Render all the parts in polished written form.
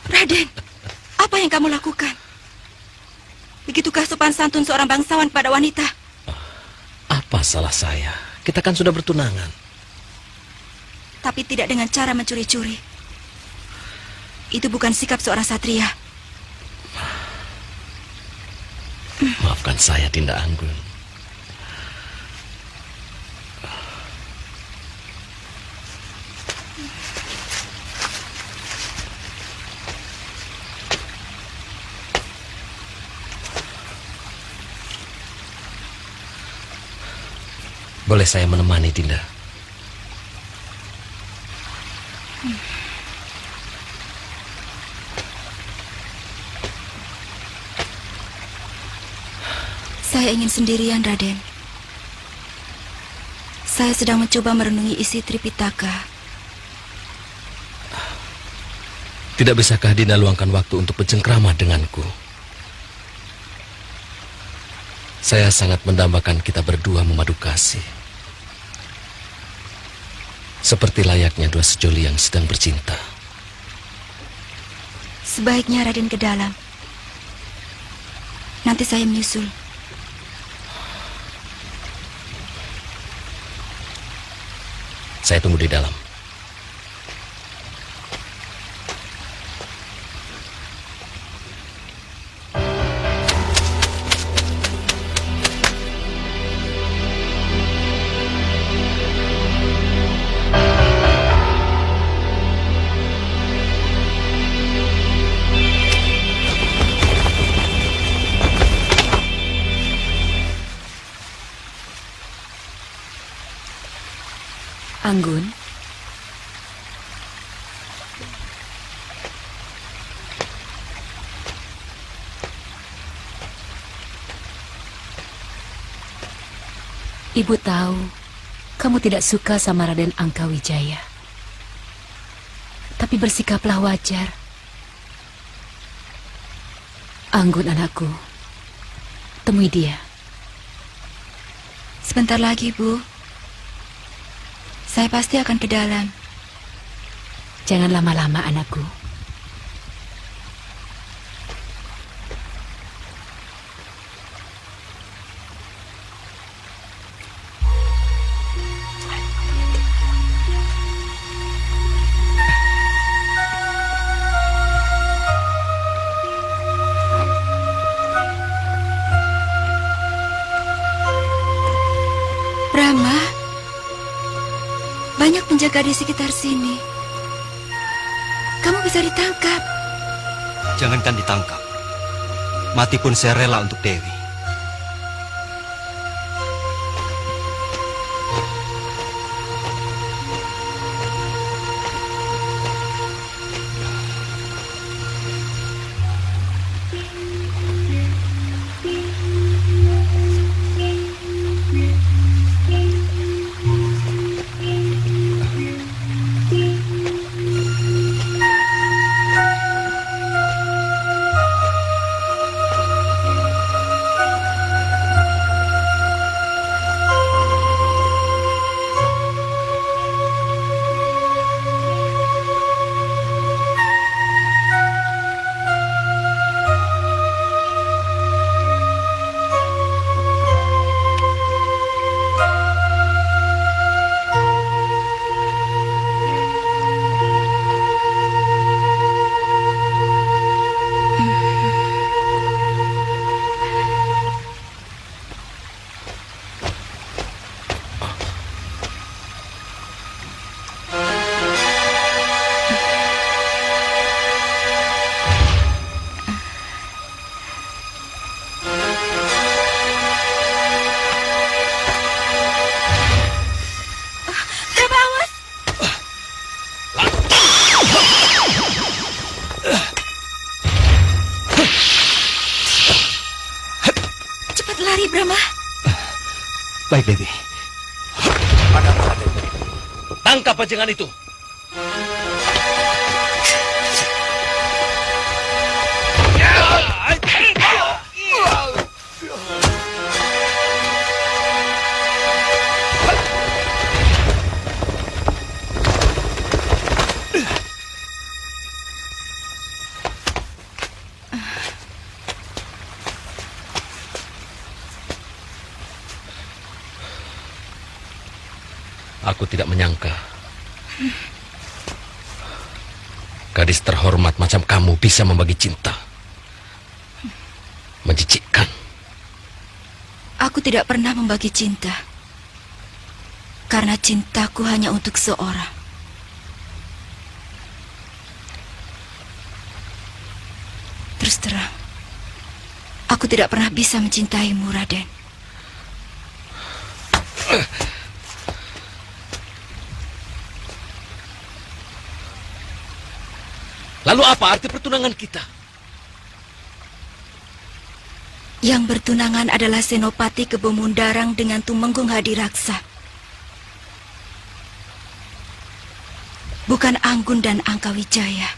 Raden, apa yang kamu lakukan? Begitukah sopan santun seorang bangsawan pada wanita? Apa salah saya? Kita kan sudah bertunangan. Tapi tidak dengan cara mencuri-curi. Itu bukan sikap seorang satria. Maafkan saya, Dinda Anggun. Boleh saya menemani, Dinda? Saya ingin sendirian, Raden. Saya sedang mencoba merenungi isi Tripitaka. Tidak bisakah Dinda luangkan waktu untuk bercengkrama denganku? Saya sangat mendambakan kita berdua memadu kasih. Seperti layaknya dua sejoli yang sedang bercinta. Sebaiknya Raden ke dalam. Nanti saya menyusul. Saya tunggu di dalam. Anggun, Ibu tahu kamu tidak suka sama Raden Angkawijaya. Tapi bersikaplah wajar. Anggun anakku, temui dia. sebentar lagi, Bu. Saya pasti akan ke dalam. Jangan lama-lama anakku. Brahma, banyak penjaga di sekitar sini. Kamu bisa ditangkap. Jangankan ditangkap. Mati pun saya rela untuk Dewi. Baik, Dewi. Tangkap pajangan itu. aku tidak menyangka gadis terhormat macam kamu bisa membagi cinta. Menjijikkan. Aku tidak pernah membagi cinta. Karena cintaku hanya untuk seorang. Terus terang, aku tidak pernah bisa mencintaimu, Raden. Lalu apa arti pertunangan kita? Yang bertunangan adalah Senopati Kebomundarang dengan Tumenggung Hadiraksa. Bukan Anggun dan Angkawijaya.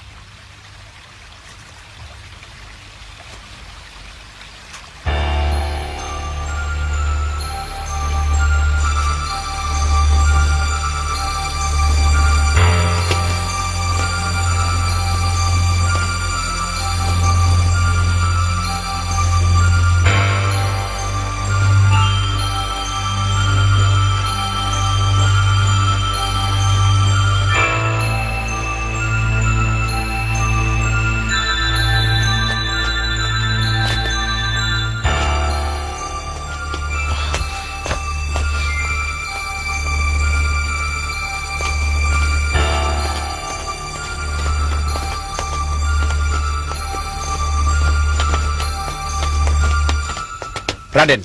Raden.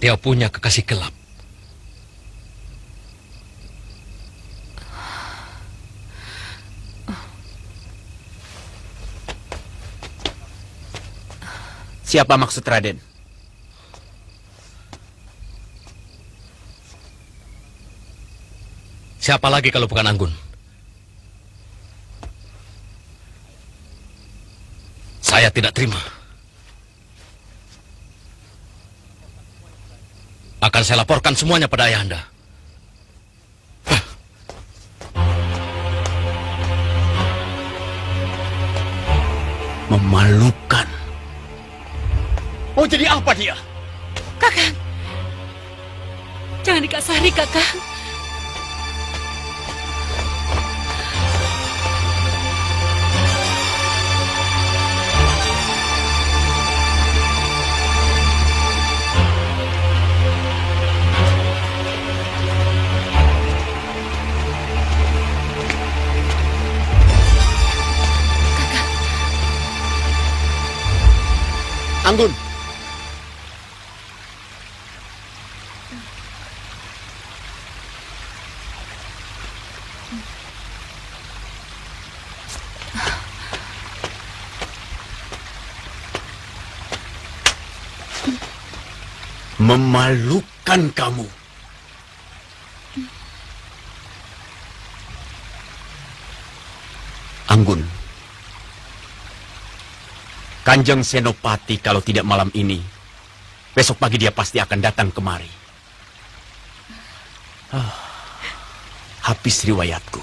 Dia punya kekasih gelap. Siapa maksud Raden? Siapa lagi kalau bukan Anggun? Saya tidak terima. Akan saya laporkan semuanya pada ayahanda. Memalukan. Mau jadi apa dia? Kakang, jangan dikasari, Kakang. Anggun. Memalukan kamu. Anggun. Kanjeng Senopati kalau tidak malam ini, besok pagi dia pasti akan datang kemari. Habis riwayatku.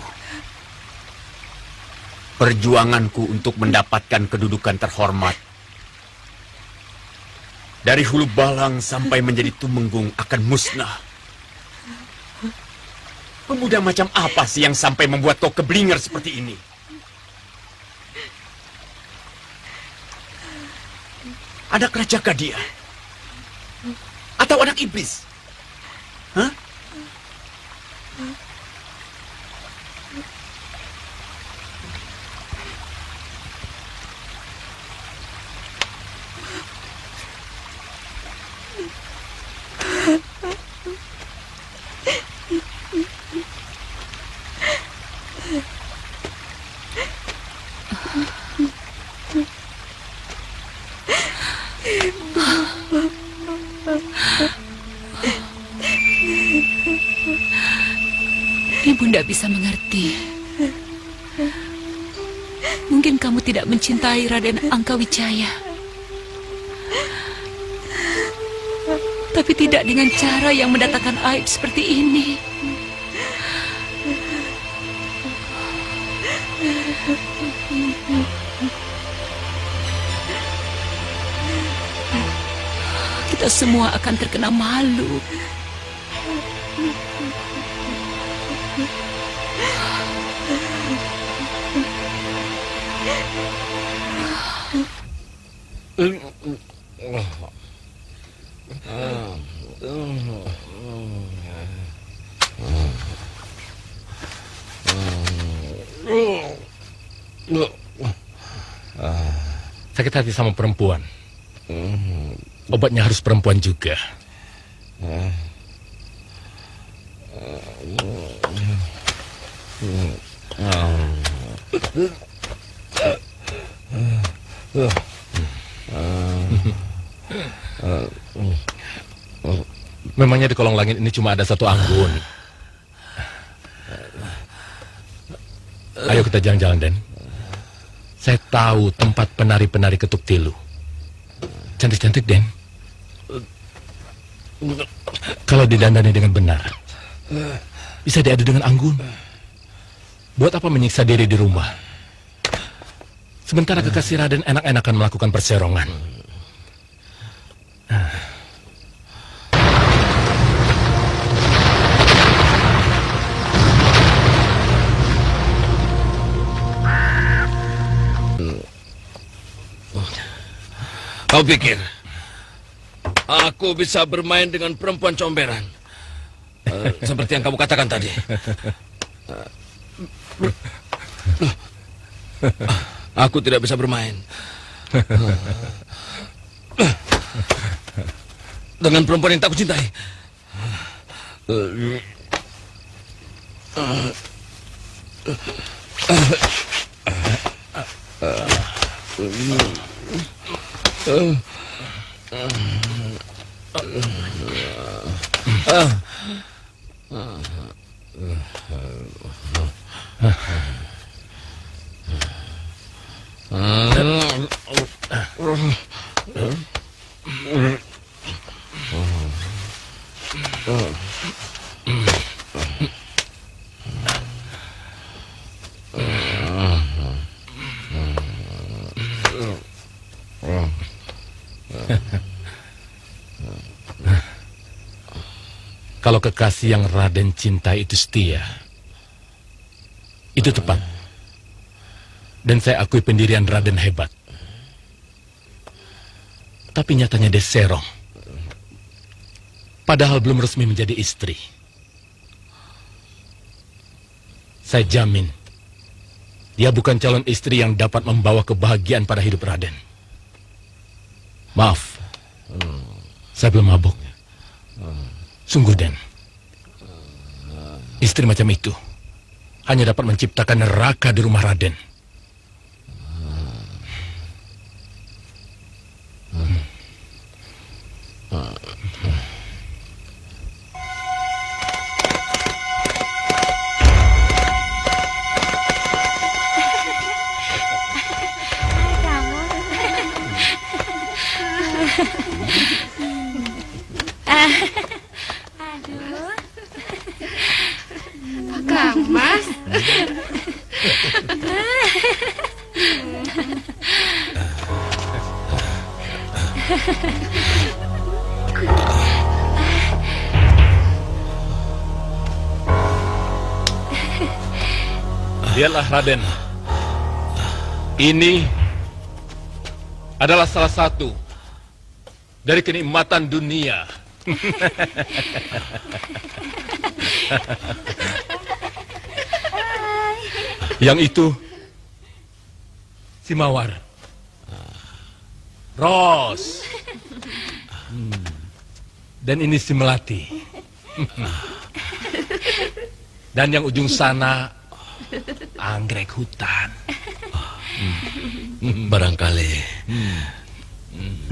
Perjuanganku untuk mendapatkan kedudukan terhormat dari Hulu Balang sampai menjadi Tumenggung akan musnah. Pemuda macam apa sih yang sampai membuat kau keblinger seperti ini? Anak Raja Kadia? Atau anak iblis? Hah? Ibunda bisa mengerti. Mungkin kamu tidak mencintai Raden Angkawijaya. Tapi tidak dengan cara yang mendatangkan aib seperti ini. kita semua akan terkena malu. Sakit hati sama perempuan. Obatnya harus perempuan juga. Memangnya di kolong langit ini cuma ada satu anggun. Ayo kita jalan-jalan, Den. Saya tahu tempat penari-penari ketuk tilu. Cantik-cantik, Den. Kalau didandani dengan benar, bisa diadu dengan anggun. Buat apa menyiksa diri di rumah? Sementara kekasih Raden enak-enakan melakukan perserongan. Kau pikir aku bisa bermain dengan perempuan comberan seperti yang kamu katakan tadi? Aku tidak bisa bermain dengan perempuan yang tak kucintai. Kalau kekasih yang Raden cintai itu setia, itu tepat. Dan saya akui pendirian Raden hebat. Tapi nyatanya dia serong. Padahal belum resmi menjadi istri. Saya jamin, dia bukan calon istri yang dapat membawa kebahagiaan pada hidup Raden. Maaf, saya belum mabuk. Sungguh, Den. Istri macam itu hanya dapat menciptakan neraka di rumah Raden. Kang Mas. Lihatlah, Raden. Ini adalah salah satu dari kenikmatan dunia. Yang itu si Mawar, Ros, dan ini si Melati. Dan yang ujung sana anggrek hutan. Barangkali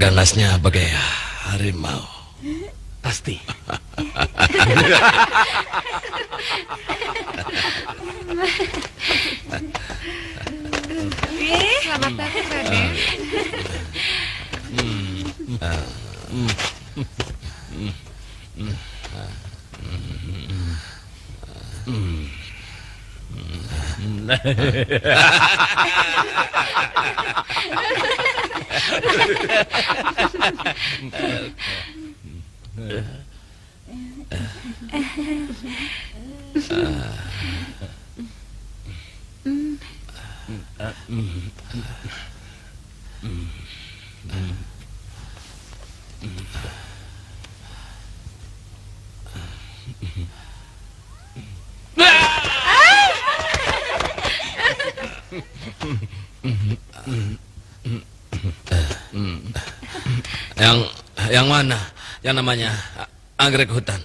ganasnya bagai harimau. Pasti. Selamat datang, Raden. Yang mana? Yang namanya anggrek hutan.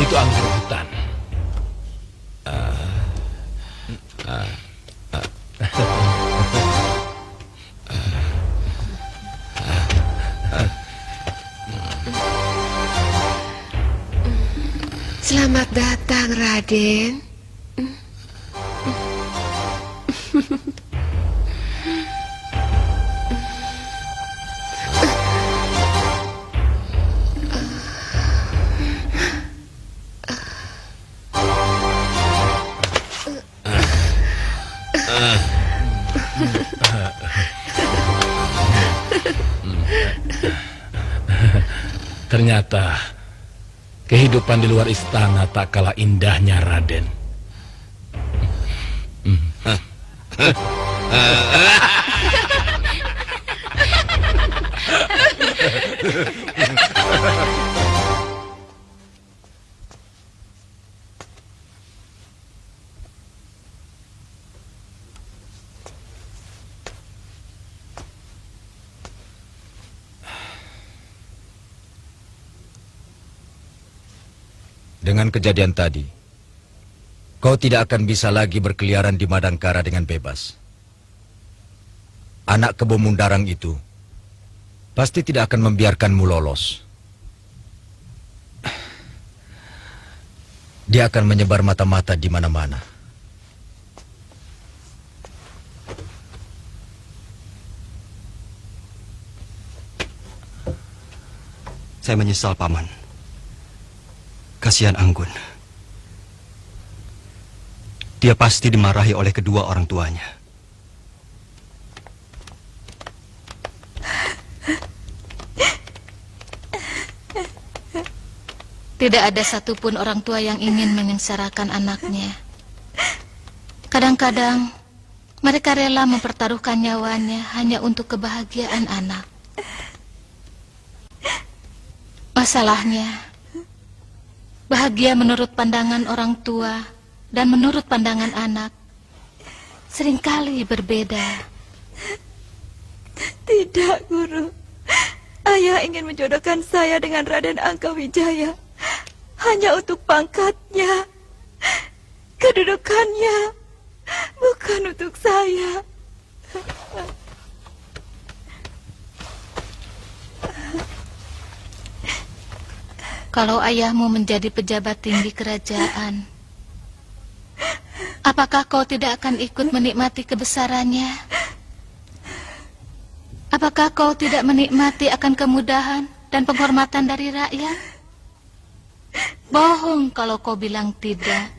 Itu anggrek hutan. Selamat datang, Raden. Ternyata kehidupan di luar istana tak kalah indahnya, Raden. Dengan kejadian tadi, kau tidak akan bisa lagi berkeliaran di Madangkara dengan bebas. Anak kebo Mundarang itu pasti tidak akan membiarkanmu lolos. Dia akan menyebar mata-mata di mana-mana. Saya menyesal, Paman. Kasihan Anggun. Dia pasti dimarahi oleh kedua orang tuanya. Tidak ada satupun orang tua yang ingin menyengsarakan anaknya. Kadang-kadang mereka rela mempertaruhkan nyawanya hanya untuk kebahagiaan anak. Masalahnya, bahagia menurut pandangan orang tua dan menurut pandangan anak seringkali berbeda. Tidak, Guru. Ayah ingin menjodohkan saya dengan Raden Angkawijaya hanya untuk pangkatnya, kedudukannya, bukan untuk saya. Kalau ayahmu menjadi pejabat tinggi kerajaan, apakah kau tidak akan ikut menikmati kebesarannya? Apakah kau tidak menikmati akan kemudahan dan penghormatan dari rakyat? Bohong kalau kau bilang tidak.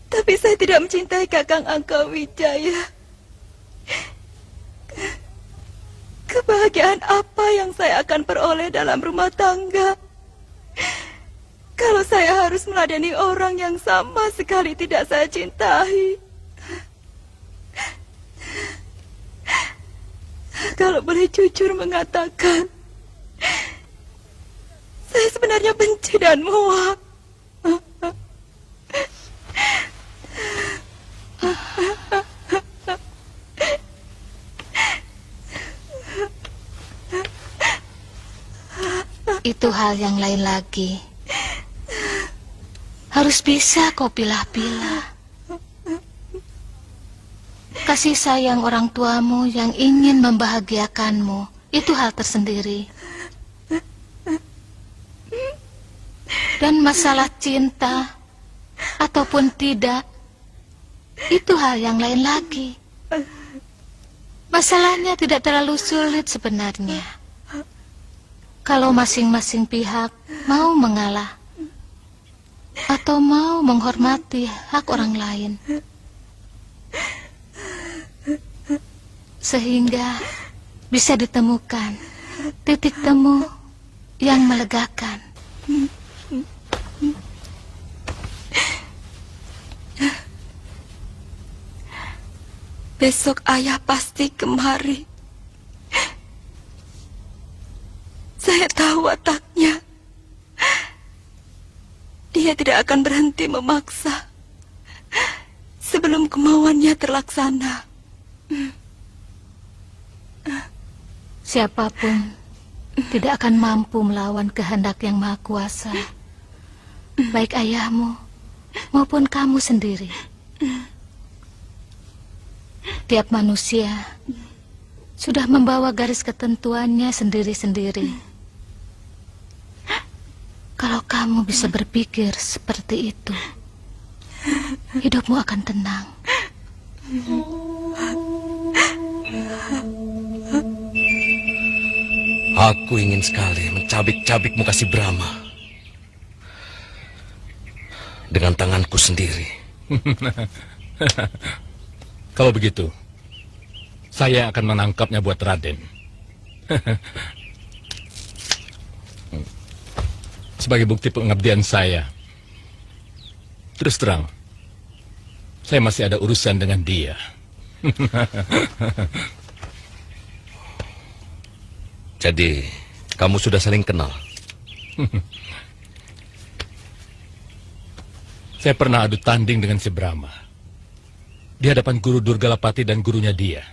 Tapi saya tidak mencintai Kakang Angkawijaya. Kebahagiaan apa yang saya akan peroleh dalam rumah tangga kalau saya harus meladeni orang yang sama sekali tidak saya cintai? Kalau boleh jujur mengatakan, saya sebenarnya benci dan muak. Itu hal yang lain lagi. Harus bisa kau pilah-pilah. Kasih sayang orang tuamu yang ingin membahagiakanmu, itu hal tersendiri. Dan masalah cinta ataupun tidak, itu hal yang lain lagi. Masalahnya tidak terlalu sulit sebenarnya. Kalau masing-masing pihak mau mengalah atau mau menghormati hak orang lain. sehingga bisa ditemukan titik temu yang melegakan. Besok ayah pasti kemari. Saya tahu wataknya. Dia tidak akan berhenti memaksa sebelum kemauannya terlaksana. Siapapun tidak akan mampu melawan kehendak yang maha kuasa, baik ayahmu maupun kamu sendiri. Tiap manusia sudah membawa garis ketentuannya sendiri-sendiri. Kalau kamu bisa berpikir seperti itu, hidupmu akan tenang. Aku ingin sekali mencabik-cabik muka si Brahma dengan tanganku sendiri. Kalau begitu, saya akan menangkapnya buat Raden. Sebagai bukti pengabdian saya. Terus terang, saya masih ada urusan dengan dia. Jadi, kamu sudah saling kenal? Saya pernah adu tanding dengan si Brahma di hadapan guru Durgalapati dan gurunya dia.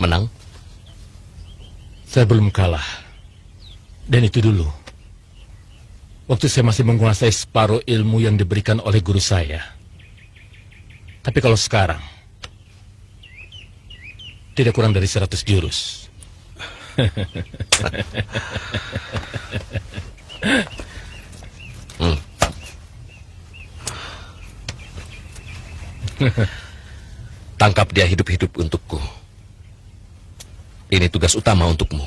Menang? Saya belum kalah. Dan itu dulu. Waktu saya masih menguasai separuh ilmu yang diberikan oleh guru saya. Tapi kalau sekarang, tidak kurang dari 100 jurus. Tangkap dia hidup-hidup untukku. Ini tugas utama untukmu.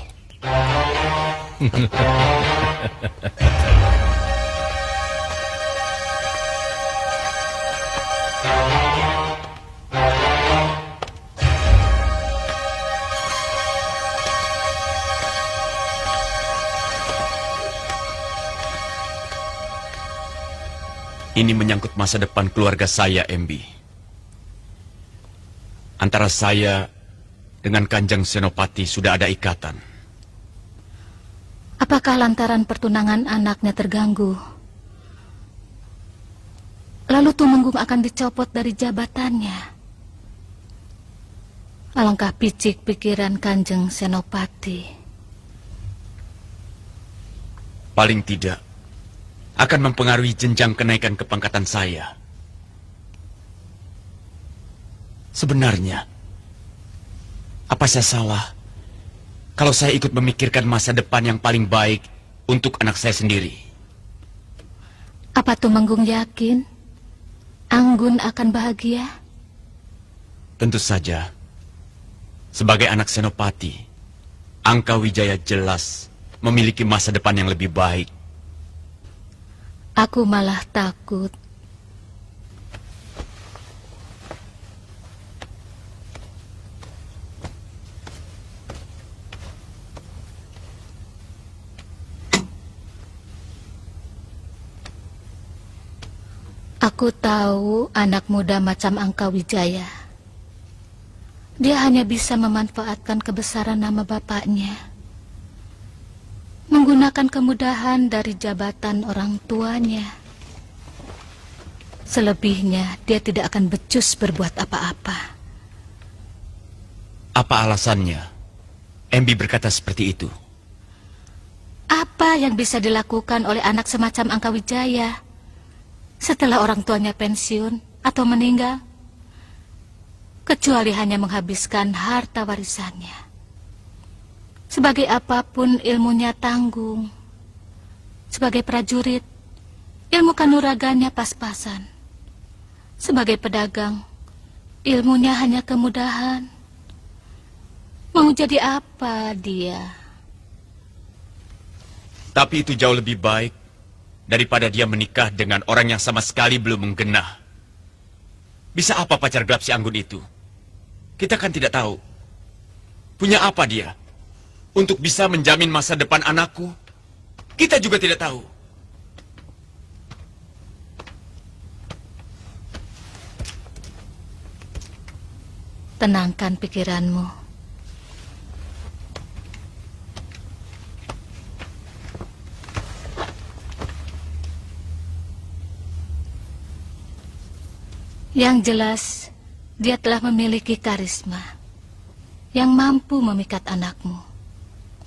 Ini menyangkut masa depan keluarga saya, MB. Antara saya dengan Kanjeng Senopati sudah ada ikatan. Apakah lantaran pertunangan anaknya terganggu, lalu Tumenggung akan dicopot dari jabatannya? Alangkah picik pikiran Kanjeng Senopati. Paling tidak akan mempengaruhi jenjang kenaikan kepangkatan saya. Sebenarnya, apa saya salah kalau saya ikut memikirkan masa depan yang paling baik untuk anak saya sendiri? Apa Tumenggung yakin Anggun akan bahagia? Tentu saja. Sebagai anak Senopati, Angka Wijaya jelas memiliki masa depan yang lebih baik. Aku malah takut. Aku tahu anak muda macam Angka Wijaya. Dia hanya bisa memanfaatkan kebesaran nama bapaknya, menggunakan kemudahan dari jabatan orang tuanya. Selebihnya, dia tidak akan becus berbuat apa-apa. Apa alasannya MB berkata seperti itu? Apa yang bisa dilakukan oleh anak semacam Angka Wijaya setelah orang tuanya pensiun atau meninggal, kecuali hanya menghabiskan harta warisannya? Sebagai apapun ilmunya tanggung. Sebagai prajurit, ilmu kanuraganya pas-pasan. Sebagai pedagang, ilmunya hanya kemudahan. Mau jadi apa dia? Tapi itu jauh lebih baik daripada dia menikah dengan orang yang sama sekali belum menggenah. Bisa apa pacar gelap si Anggun itu? Kita kan tidak tahu. Punya apa dia? Untuk bisa menjamin masa depan anakku? Kita juga tidak tahu. Tenangkan pikiranmu. Yang jelas, dia telah memiliki karisma yang mampu memikat anakmu.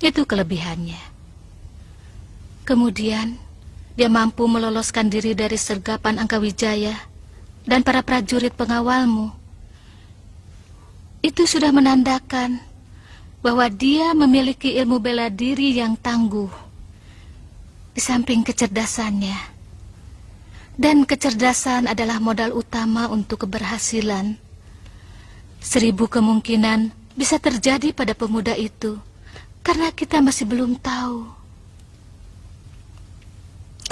Itu kelebihannya. Kemudian, dia mampu meloloskan diri dari sergapan Angkawijaya dan para prajurit pengawalmu. Itu sudah menandakan bahwa dia memiliki ilmu bela diri yang tangguh. Di samping kecerdasannya. Dan kecerdasan adalah modal utama untuk keberhasilan. 1000 kemungkinan bisa terjadi pada pemuda itu, karena kita masih belum tahu.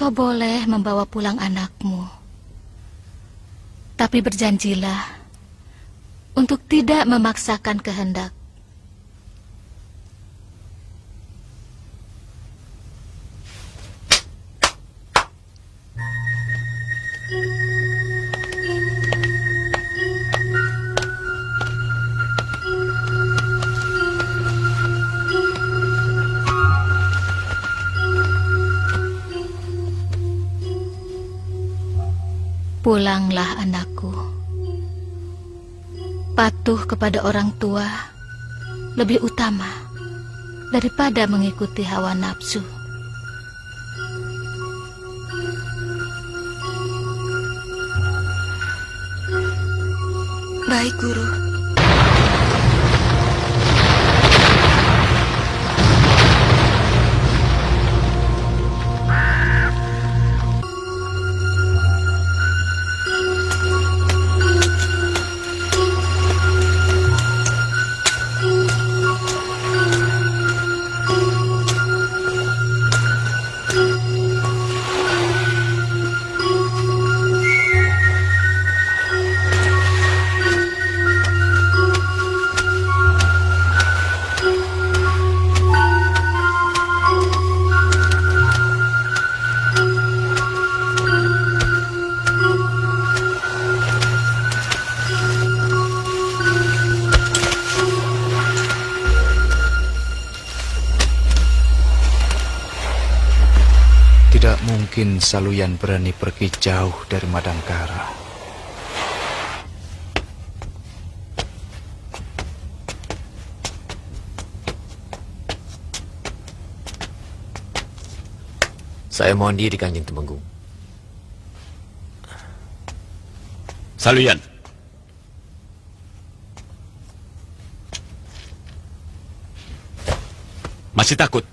Kau boleh membawa pulang anakmu. Tapi berjanjilah untuk tidak memaksakan kehendak. Pulanglah anakku. Patuh kepada orang tua lebih utama daripada mengikuti hawa nafsu. Baik, Guru. Tidak mungkin Saluyan berani pergi jauh dari Madangkara. Saya mohon diri, Kanjeng Temenggung. Saluyan. Masih takut?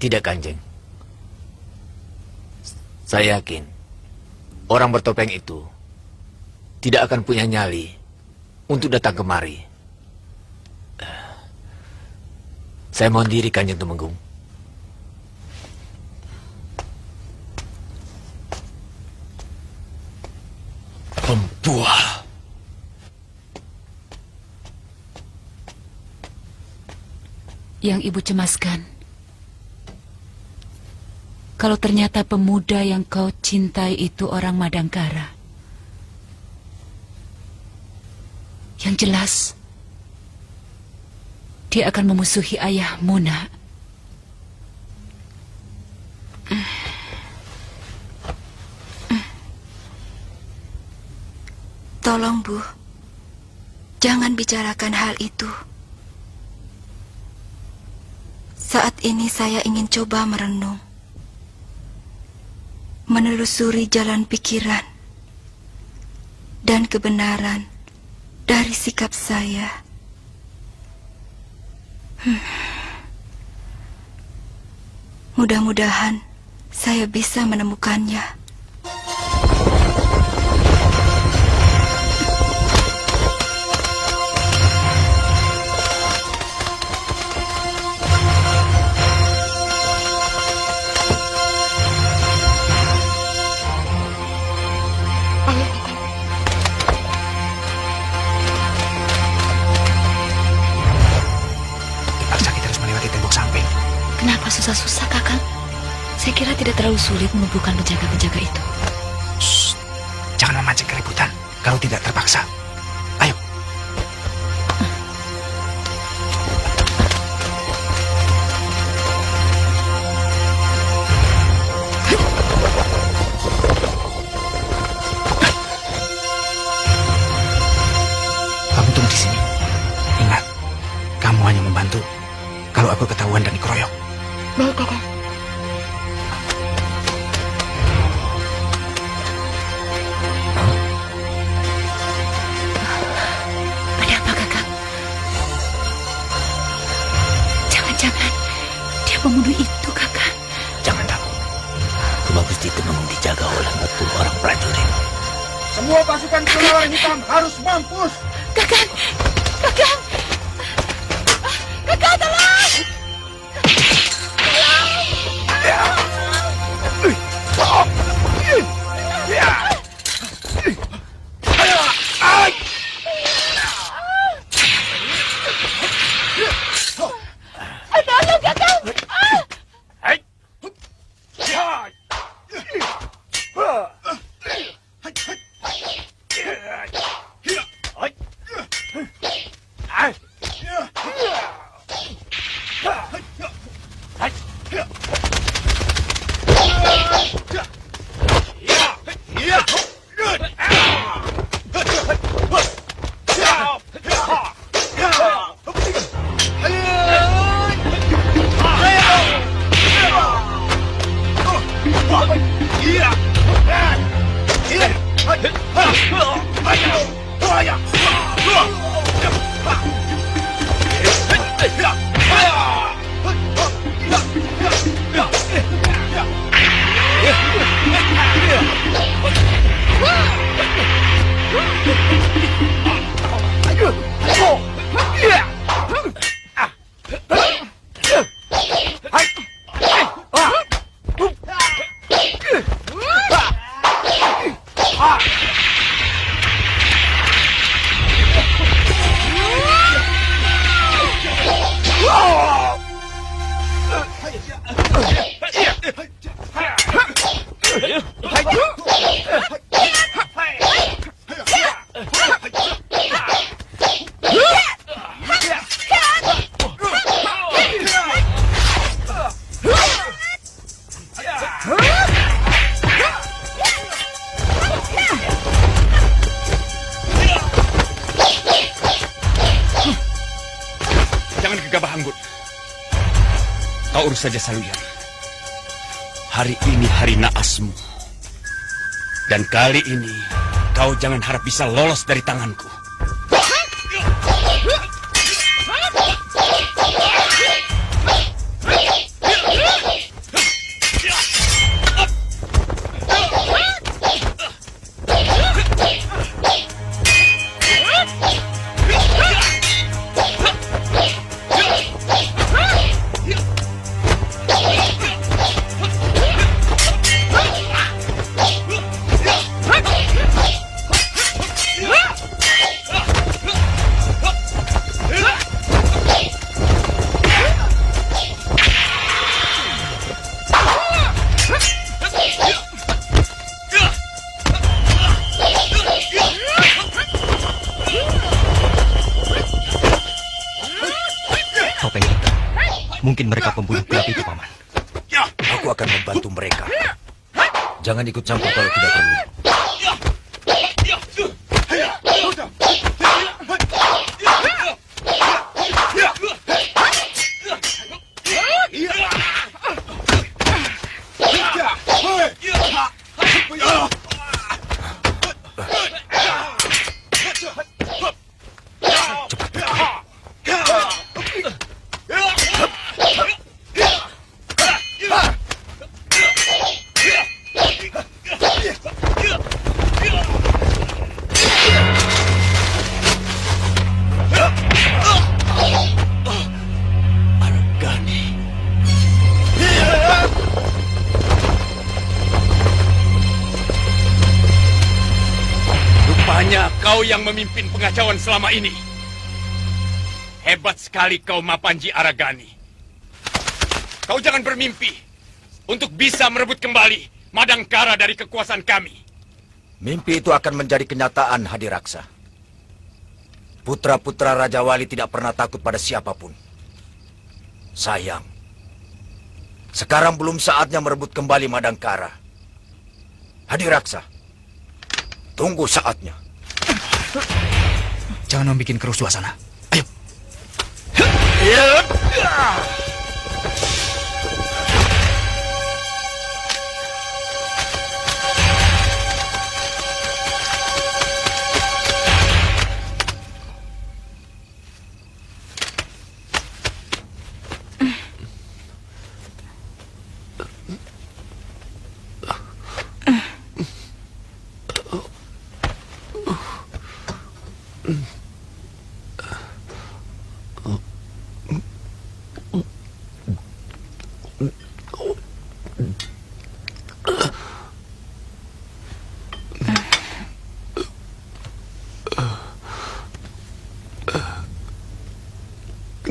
Tidak, Kanjeng. Saya yakin orang bertopeng itu tidak akan punya nyali untuk datang kemari. Saya mohon diri, Kanjeng Temenggung. Pembual. Yang Ibu cemaskan, kalau ternyata pemuda yang kau cintai itu orang Madangkara. Yang jelas, dia akan memusuhi ayahmu, nak. Tolong, Bu. Jangan bicarakan hal itu. Saat ini saya ingin coba merenung. Menelusuri jalan pikiran dan kebenaran dari sikap saya. Mudah-mudahan saya bisa menemukannya. Kenapa susah-susah, Kakang? Saya kira tidak terlalu sulit melumpuhkan penjaga-penjaga itu. Shh, jangan memancing keributan kalau tidak terpaksa. Ayo. Kamu tunggu di sini. Ingat, kamu hanya membantu kalau aku ketahuan dan dikeroyok. Baik, Kakang. Ada apa, Kakang? Jangan-jangan dia pembunuh itu, Kakang. Jangan takut. Rumah Gusti Temenggung dijaga oleh 40 orang prajurit. Semua pasukan kelelawar hitam harus mampus. Kakang! Kakang! Kakang, tolong! Tolong, Kakang! Jangan gegabah, Anggun. Kau urus saja Saluyan. Hari ini hari naasmu. Dan kali ini kau jangan harap bisa lolos dari tanganku. Topeng hitam. Mungkin mereka pembunuh gelap itu, Paman. Aku akan membantu mereka. Jangan ikut campur kalau tidak perlu. Rupanya kau yang memimpin pengacauan selama ini. Hebat sekali kau, Mapanji Aragani. Kau jangan bermimpi untuk bisa merebut kembali Madangkara dari kekuasaan kami. Mimpi itu akan menjadi kenyataan, Hadiraksa. Putra-putra Raja Wali tidak pernah takut pada siapapun. Sayang, sekarang belum saatnya merebut kembali Madangkara. Hadiraksa, tunggu saatnya. Jangan membuat keruh suasana. Ayo.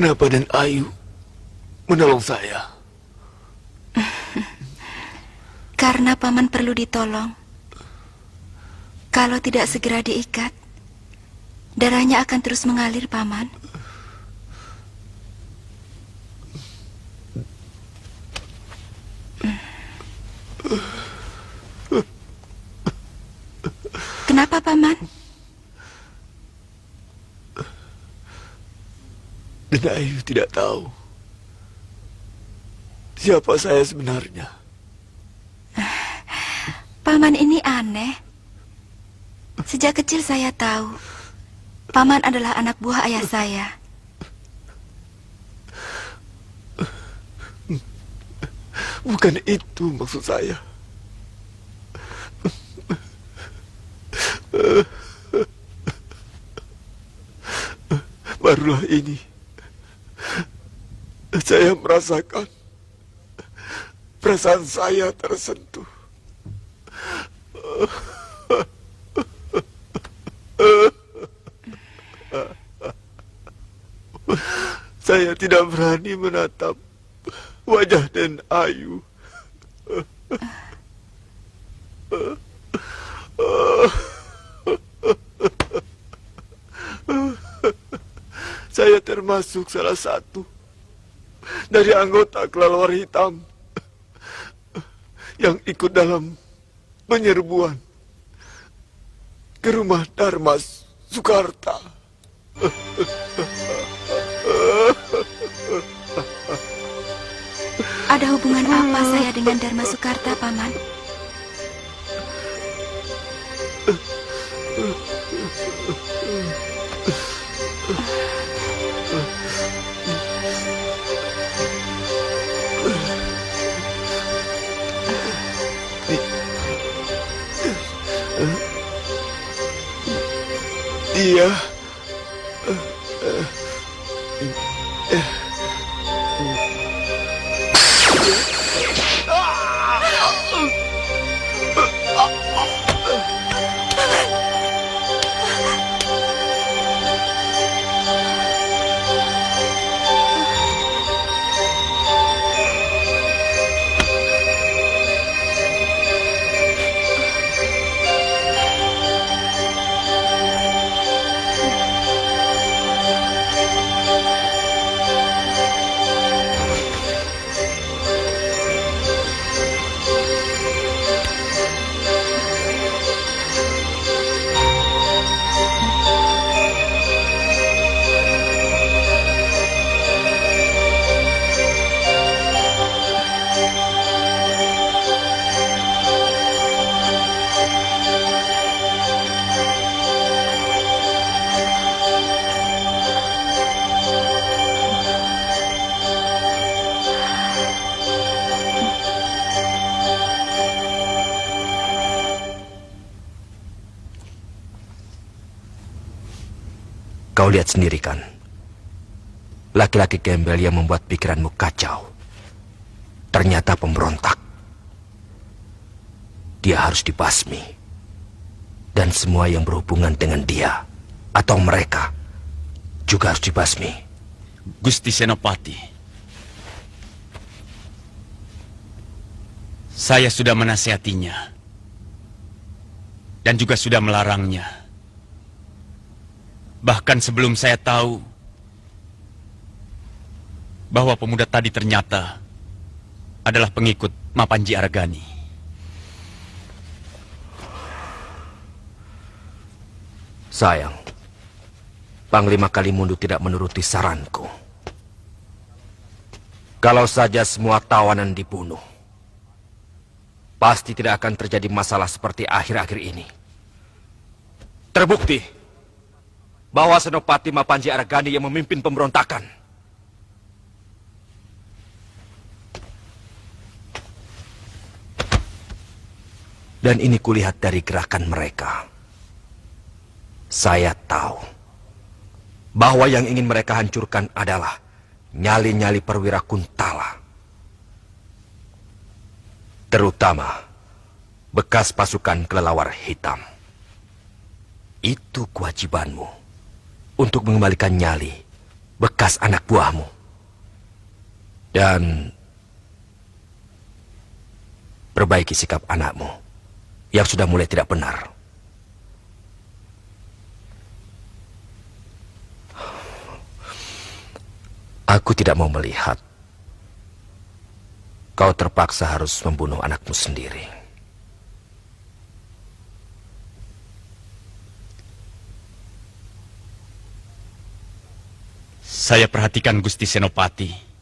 Kenapa dan Ayu menolong saya? Karena paman perlu ditolong. Kalau tidak segera diikat, darahnya akan terus mengalir, paman. Kenapa, paman? Dan Ayu tidak tahu siapa saya sebenarnya. Paman ini aneh. Sejak kecil saya tahu paman adalah anak buah ayah saya. Bukan itu maksud saya. Barulah ini saya merasakan perasaan saya tersentuh. Saya tidak berani menatap wajah dan Ayu. Saya termasuk salah satu dari anggota kelelawar hitam yang ikut dalam penyerbuan ke rumah Dharma Sukarta. Ada hubungan apa saya dengan Dharma Sukarta, paman? Dia Kau lihat sendiri kan, laki-laki gembel yang membuat pikiranmu kacau ternyata pemberontak. Dia harus dibasmi, dan semua yang berhubungan dengan dia atau mereka juga harus dibasmi. Gusti Senopati, Saya sudah menasihatinya. Dan juga sudah melarangnya. Bahkan sebelum saya tahu bahwa pemuda tadi ternyata adalah pengikut Mapanji Argani. Sayang, Panglima Kalimundu tidak menuruti saranku. Kalau saja semua tawanan dibunuh, pasti tidak akan terjadi masalah seperti akhir-akhir ini. Terbukti bahwa Senopati Mapanji Argani yang memimpin pemberontakan. Dan ini kulihat dari gerakan mereka. Saya tahu bahwa yang ingin mereka hancurkan adalah nyali-nyali perwira Kuntala. Terutama bekas pasukan kelelawar hitam. Itu kewajibanmu untuk mengembalikan nyali bekas anak buahmu. Dan perbaiki sikap anakmu yang sudah mulai tidak benar. Aku tidak mau melihat kau terpaksa harus membunuh anakmu sendiri. Saya perhatikan Gusti Senopati.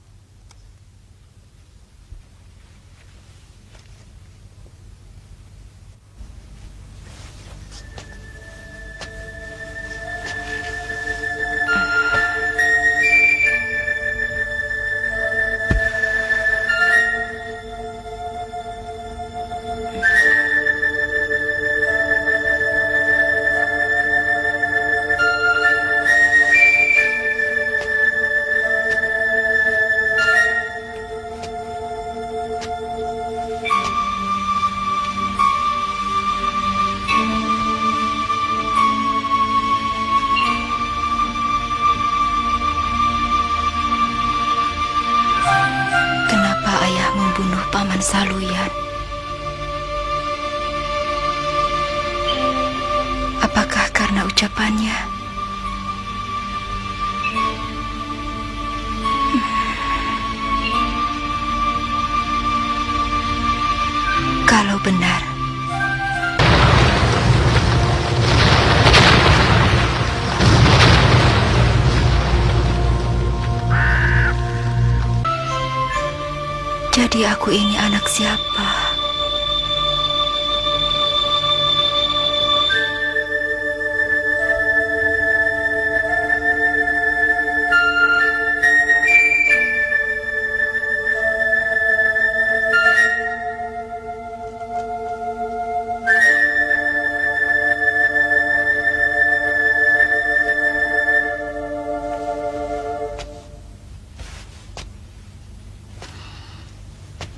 Paman Saluyan. Apakah karena ucapannya? Kalau benar, jadi aku ini anak siapa?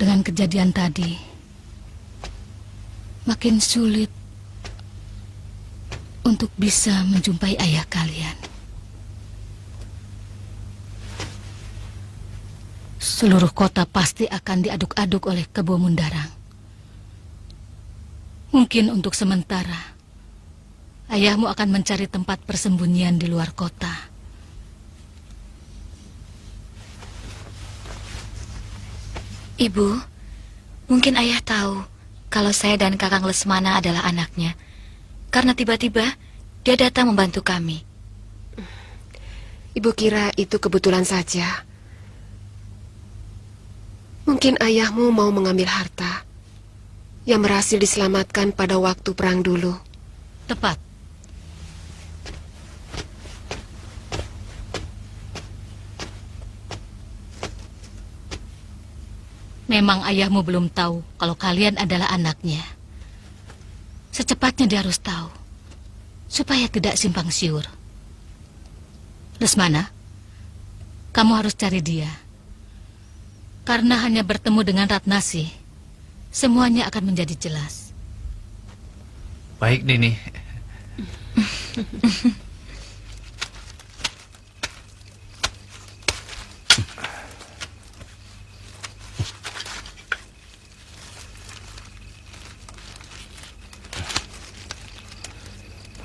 Dengan kejadian tadi, makin sulit untuk bisa menjumpai ayah kalian. Seluruh kota pasti akan diaduk-aduk oleh Kebo Mundarang. Mungkin untuk sementara, ayahmu akan mencari tempat persembunyian di luar kota. Ibu, mungkin ayah tahu kalau saya dan Kakang Lesmana adalah anaknya. Karena tiba-tiba dia datang membantu kami. Ibu kira itu kebetulan saja. Mungkin ayahmu mau mengambil harta yang berhasil diselamatkan pada waktu perang dulu. Tepat. Memang ayahmu belum tahu kalau kalian adalah anaknya. Secepatnya dia harus tahu, supaya tidak simpang siur. Lesmana, kamu harus cari dia. Karena hanya bertemu dengan Ratnasi, semuanya akan menjadi jelas. Baik, Nini.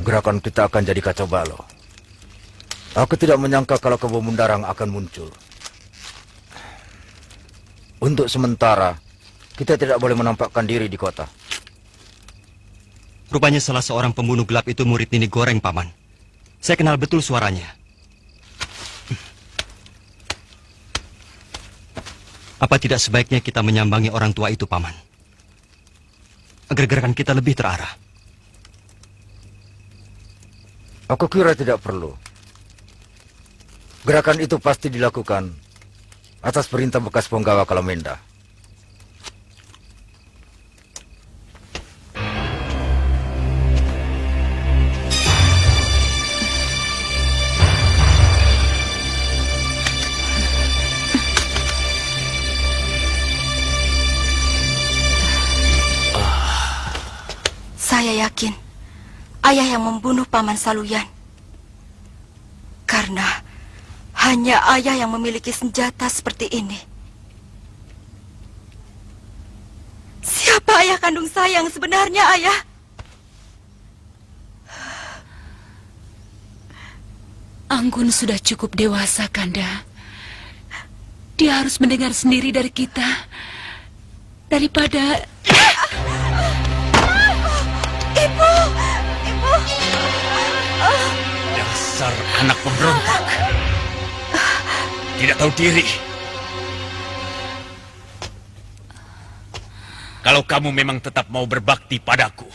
gerakan kita akan jadi kacau balau. Aku tidak menyangka kalau Kebo Mundarang akan muncul. Untuk sementara, kita tidak boleh menampakkan diri di kota. Rupanya salah seorang pembunuh gelap itu murid Nini Goreng, Paman. Saya kenal betul suaranya. Apa tidak sebaiknya kita menyambangi orang tua itu, Paman? Agar gerakan kita lebih terarah. Aku kira tidak perlu. Gerakan itu pasti dilakukan atas perintah bekas penggawa Kalamenda. Saya yakin ayah yang membunuh Paman Saluyan. Karena hanya ayah yang memiliki senjata seperti ini. Siapa ayah kandung saya yang sebenarnya, ayah? Anggun sudah cukup dewasa, Kanda. Dia harus mendengar sendiri dari kita. Daripada... Ibu! Ibu! Dasar anak pemberontak. Tidak tahu diri. Kalau kamu memang tetap mau berbakti padaku,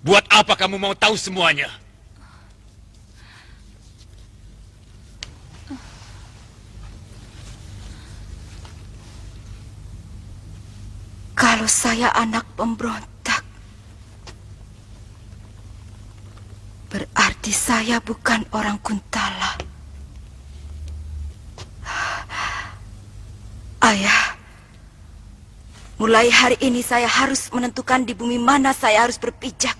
buat apa kamu mau tahu semuanya? Kalau saya anak pemberontak, berarti saya bukan orang Kuntala. Ayah, mulai hari ini saya harus menentukan di bumi mana saya harus berpijak.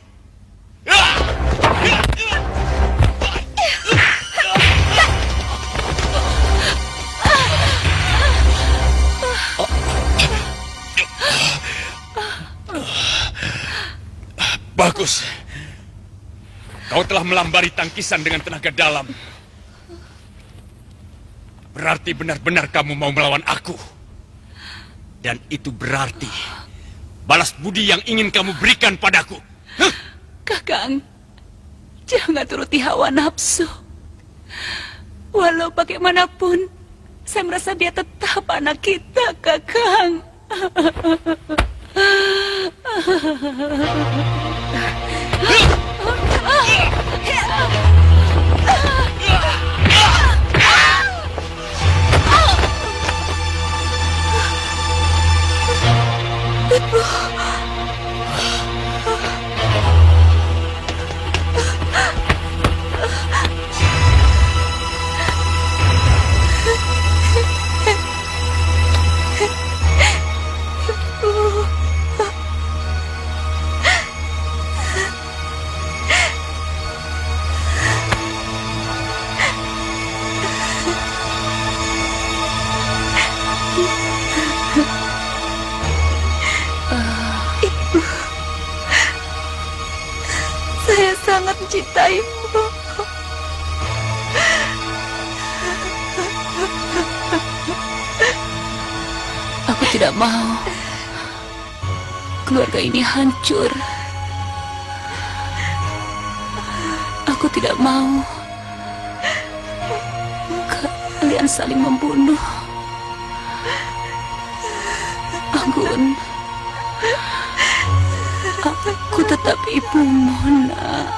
Bagus. Kau telah melambari tangkisan dengan tenaga dalam. Berarti benar-benar kamu mau melawan aku. Dan itu berarti balas budi yang ingin kamu berikan padaku. Kakang, jangan turuti hawa nafsu. Walau bagaimanapun, saya merasa dia tetap anak kita, Kakang. Saya sangat mencintaimu. Aku tidak mau keluarga ini hancur. Aku tidak mau kalian saling membunuh. Anggun, aku tetap ibumu, nak.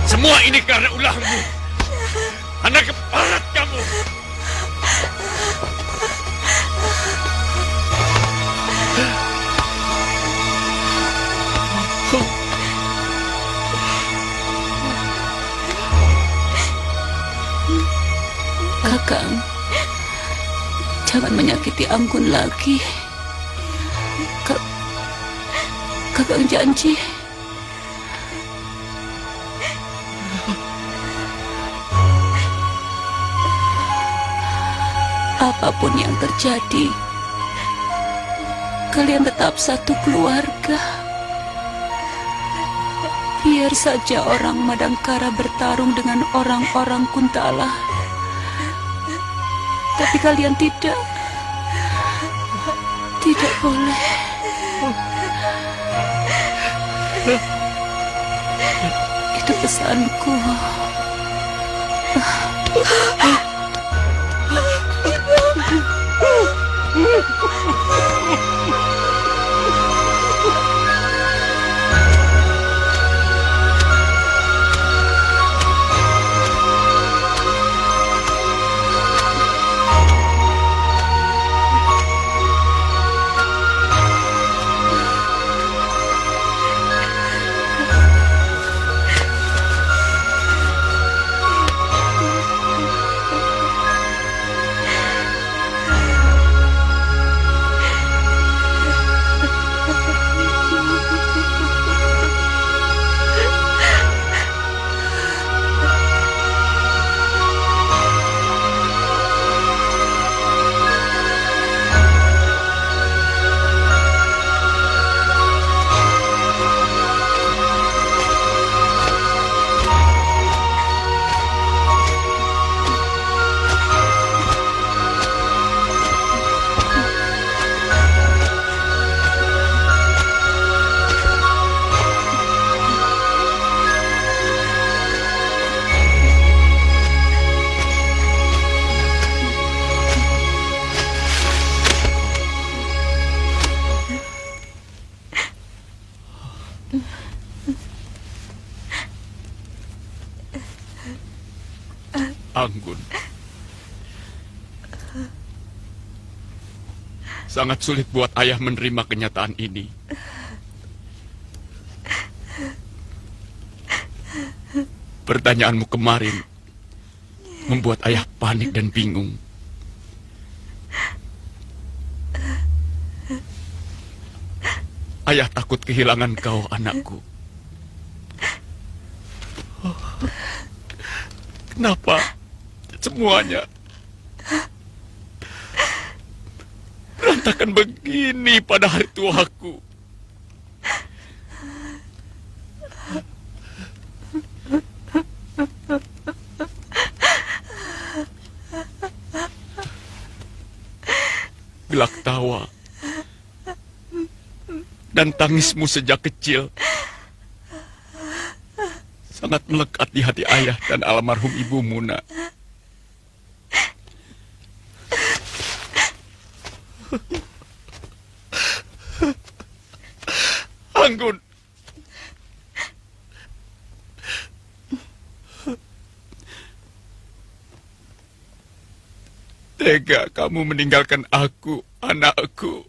Semua ini karena ulahmu. Anak keparat kamu. Kakang, jangan menyakiti Anggun lagi. Kakang janji. apapun yang terjadi, kalian tetap satu keluarga. Biar saja orang Madangkara bertarung dengan orang-orang Kuntala, tapi kalian tidak boleh. Itu pesanku. Anggun. Sangat sulit buat ayah menerima kenyataan ini. Pertanyaanmu kemarin membuat ayah panik dan bingung. Ayah takut kehilangan kau, anakku. Kenapa semuanya berantakan begini pada hari tuaku? Gelak tawa dan tangismu sejak kecil sangat melekat di hati ayah dan almarhum ibumu, nak. Anggun. Tega kamu meninggalkan aku, anakku.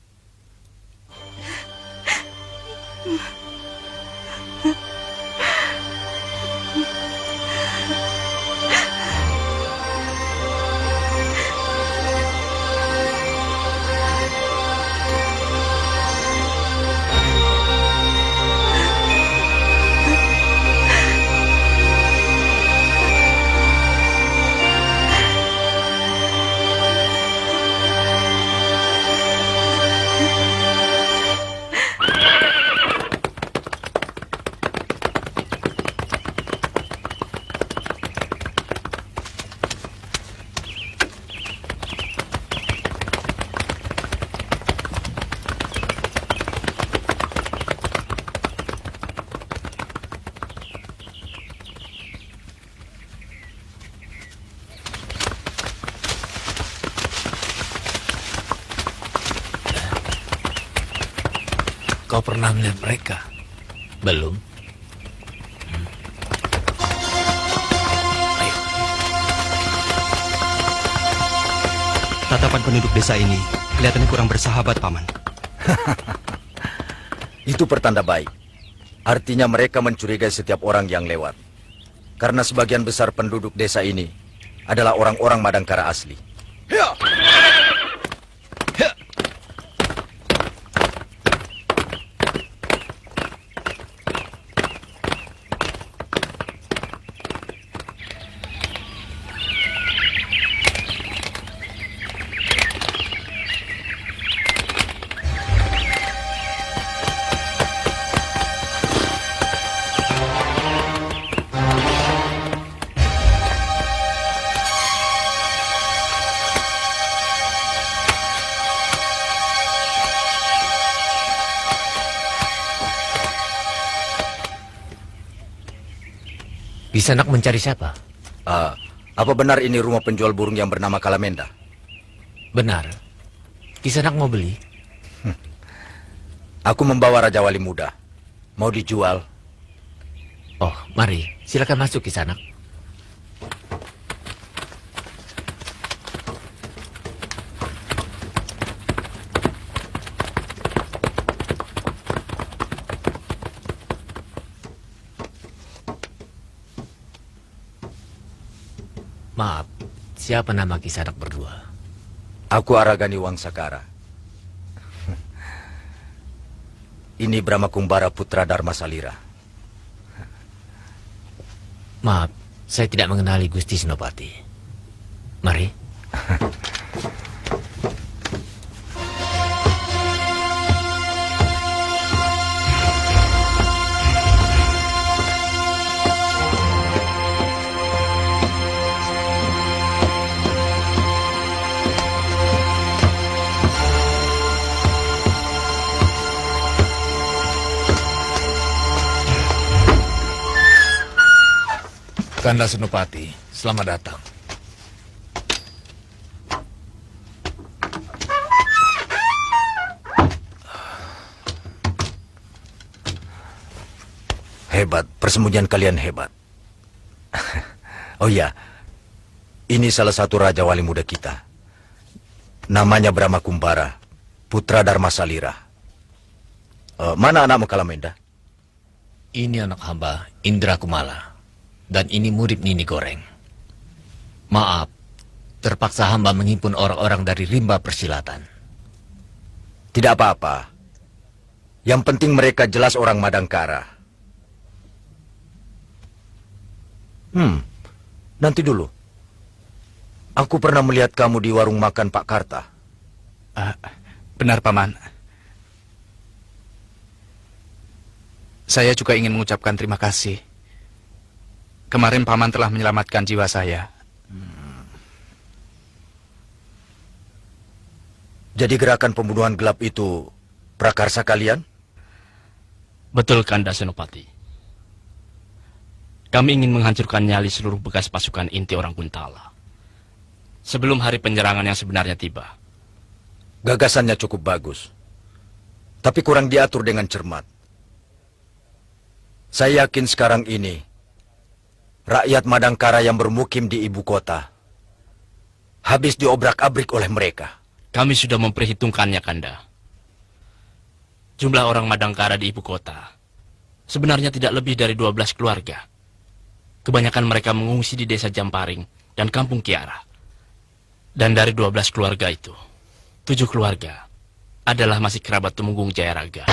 Kau pernah melihat mereka? Belum. Tatapan penduduk desa ini kelihatannya kurang bersahabat, Paman. Itu pertanda baik. Artinya mereka mencurigai setiap orang yang lewat. Karena sebagian besar penduduk desa ini adalah orang-orang Madangkara asli. Kisanak mencari siapa? Apa benar ini rumah penjual burung yang bernama Kalamenda? Benar. Kisanak mau beli? Aku membawa Raja Wali Muda. Mau dijual? Oh, mari. Silakan masuk, Kisanak. Maaf, siapa nama Kisanak berdua? Aku Aragani Wangsakara. Ini Brahma Kumbara putra Dharma Salira. Maaf, saya tidak mengenali Gusti Senopati. Mari. Kanda Senopati, selamat datang. Hebat, persembunyian kalian hebat. Oh iya, ini salah satu Raja Wali Muda kita. Namanya Brahma Kumbara, putra Dharma Salira. Mana anakmu Kalamenda? Ini anak hamba, Indra Kumala. Dan ini murid Nini Goreng. Maaf, terpaksa hamba menghimpun orang-orang dari rimba persilatan. Tidak apa-apa. Yang penting mereka jelas orang Madangkara. Nanti dulu. Aku pernah melihat kamu di warung makan Pak Karta. Benar, Paman. Saya juga ingin mengucapkan terima kasih. Kemarin Paman telah menyelamatkan jiwa saya. Jadi gerakan pembunuhan gelap itu prakarsa kalian? Betul, Kanda Senopati. Kami ingin menghancurkan nyali seluruh bekas pasukan inti orang Kuntala sebelum hari penyerangan yang sebenarnya tiba. Gagasannya cukup bagus, tapi kurang diatur dengan cermat. Saya yakin sekarang ini rakyat Madangkara yang bermukim di ibu kota habis diobrak-abrik oleh mereka. Kami sudah memperhitungkannya, Kanda. Jumlah orang Madangkara di ibu kota sebenarnya tidak lebih dari 12 keluarga. Kebanyakan mereka mengungsi di desa Jamparing dan kampung Kiara. Dan dari 12 keluarga itu, 7 keluarga adalah masih kerabat Tumenggung Jayaraga.